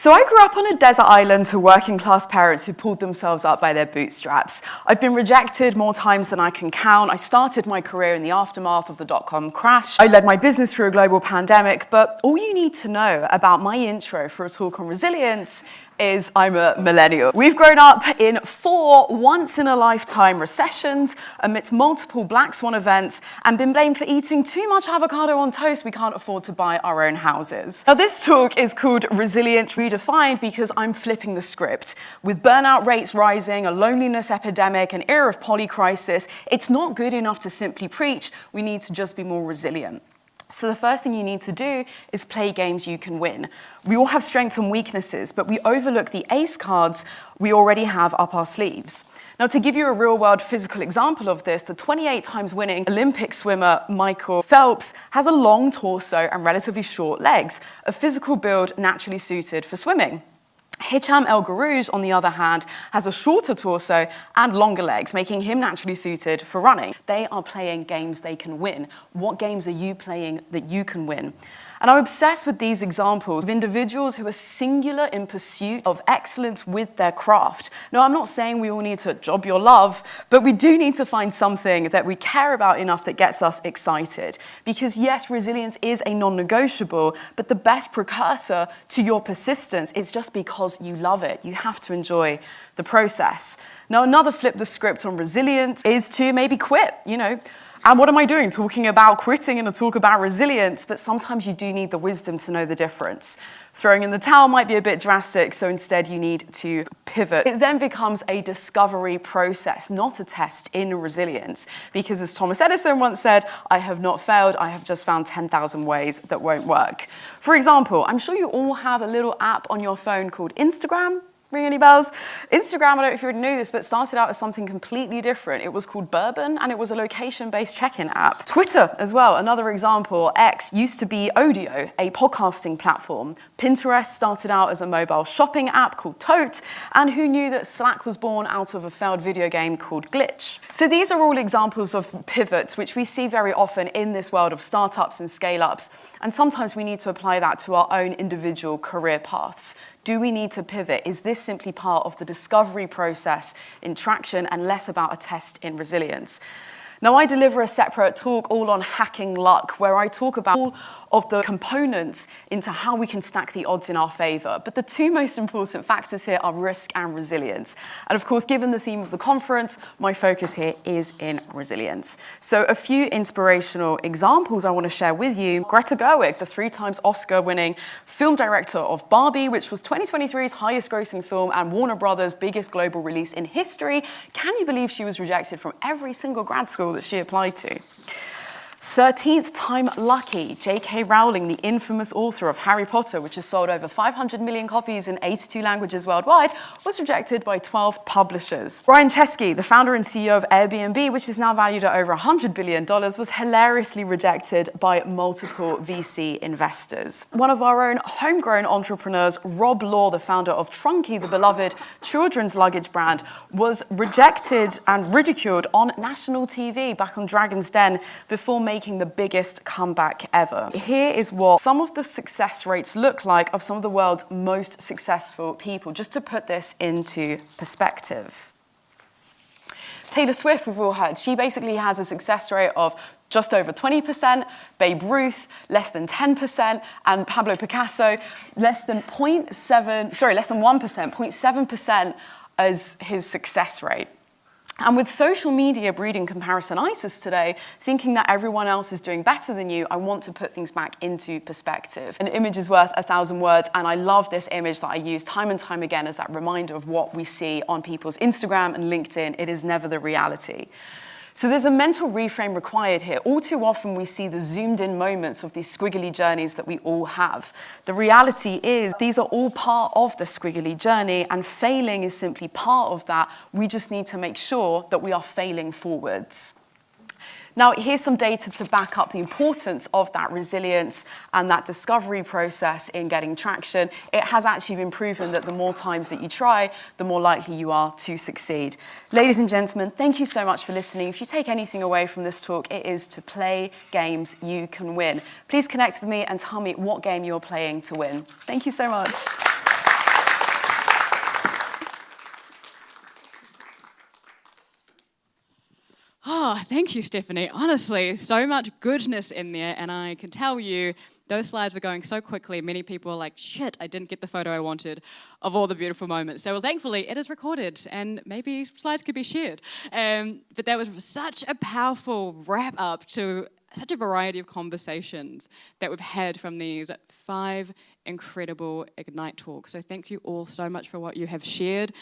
So I grew up on a desert island to working class parents who pulled themselves up by their bootstraps. I've been rejected more times than I can count. I started my career in the aftermath of the dot-com crash. I led my business through a global pandemic, but all you need to know about my intro for a talk on resilience is I'm a millennial. We've grown up in 4 once-in-a-lifetime recessions amidst multiple black swan events and been blamed for eating too much avocado on toast we can't afford to buy our own houses. Now this talk is called Resilience Redefined because I'm flipping the script. With burnout rates rising, a loneliness epidemic, an era of polycrisis, it's not good enough to simply preach, we need to just be more resilient. So the first thing you need to do is play games you can win. We all have strengths and weaknesses, but we overlook the ace cards we already have up our sleeves. Now, to give you a real-world physical example of this, the 28 times winning Olympic swimmer Michael Phelps has a long torso and relatively short legs, a physical build naturally suited for swimming. Hicham El Guerrouj, on the other hand, has a shorter torso and longer legs, making him naturally suited for running. They are playing games they can win. What games are you playing that you can win? And I'm obsessed with these examples of individuals who are singular in pursuit of excellence with their craft. Now, I'm not saying we all need to job your love, but we do need to find something that we care about enough that gets us excited. Because yes, resilience is a non-negotiable, but the best precursor to your persistence is just because you love it. You have to enjoy the process. Now, another flip the script on resilience is to maybe quit, And what am I doing? Talking about quitting in a talk about resilience, but sometimes you do need the wisdom to know the difference. Throwing in the towel might be a bit drastic, so instead you need to pivot. It then becomes a discovery process, not a test in resilience. Because as Thomas Edison once said, I have not failed, I have just found 10,000 ways that won't work. For example, I'm sure you all have a little app on your phone called Instagram. Ring any bells? Instagram, I don't know if you already knew this, but started out as something completely different. It was called Bourbon, and it was a location-based check-in app. Twitter as well, another example. X used to be Audio, a podcasting platform. Pinterest started out as a mobile shopping app called Tote, and who knew that Slack was born out of a failed video game called Glitch? So these are all examples of pivots, which we see very often in this world of startups and scale-ups, and sometimes we need to apply that to our own individual career paths. Do we need to pivot? Is this simply part of the discovery process in traction and less about a test in resilience? Now, I deliver a separate talk all on hacking luck, where I talk about all of the components into how we can stack the odds in our favor. But the 2 most important factors here are risk and resilience. And of course, given the theme of the conference, my focus here is in resilience. So a few inspirational examples I want to share with you. Greta Gerwig, the 3 times Oscar-winning film director of Barbie, which was 2023's highest-grossing film and Warner Brothers' biggest global release in history. Can you believe she was rejected from every single grad school that she applied to? 13th time lucky, J.K. Rowling, the infamous author of Harry Potter, which has sold over 500 million copies in 82 languages worldwide, was rejected by 12 publishers. Brian Chesky, the founder and CEO of Airbnb, which is now valued at over $100 billion, was hilariously rejected by multiple VC investors. One of our own homegrown entrepreneurs, Rob Law, the founder of Trunky, the beloved children's luggage brand, was rejected and ridiculed on national TV back on Dragon's Den before making the biggest comeback ever. Here is what some of the success rates look like of some of the world's most successful people, just to put this into perspective. Taylor Swift, we've all heard, she basically has a success rate of just over 20%, Babe Ruth, less than 10%, and Pablo Picasso, less than 1%, 0.7% as his success rate. And with social media breeding comparisonitis today, thinking that everyone else is doing better than you, I want to put things back into perspective. An image is worth 1,000 words, and I love this image that I use time and time again as that reminder of what we see on people's Instagram and LinkedIn. It is never the reality. So there's a mental reframe required here. All too often we see the zoomed in moments of these squiggly journeys that we all have. The reality is these are all part of the squiggly journey, and failing is simply part of that. We just need to make sure that we are failing forwards. Now, here's some data to back up the importance of that resilience and that discovery process in getting traction. It has actually been proven that the more times that you try, the more likely you are to succeed. Ladies and gentlemen, thank you so much for listening. If you take anything away from this talk, it is to play games you can win. Please connect with me and tell me what game you're playing to win. Thank you so much. Thank you, Stephanie. Honestly, so much goodness in there, and I can tell you, those slides were going so quickly, many people were like, shit, I didn't get the photo I wanted of all the beautiful moments. So thankfully, it is recorded, and maybe slides could be shared. But that was such a powerful wrap-up to such a variety of conversations that we've had from these 5 incredible Ignite talks. So thank you all so much for what you have shared.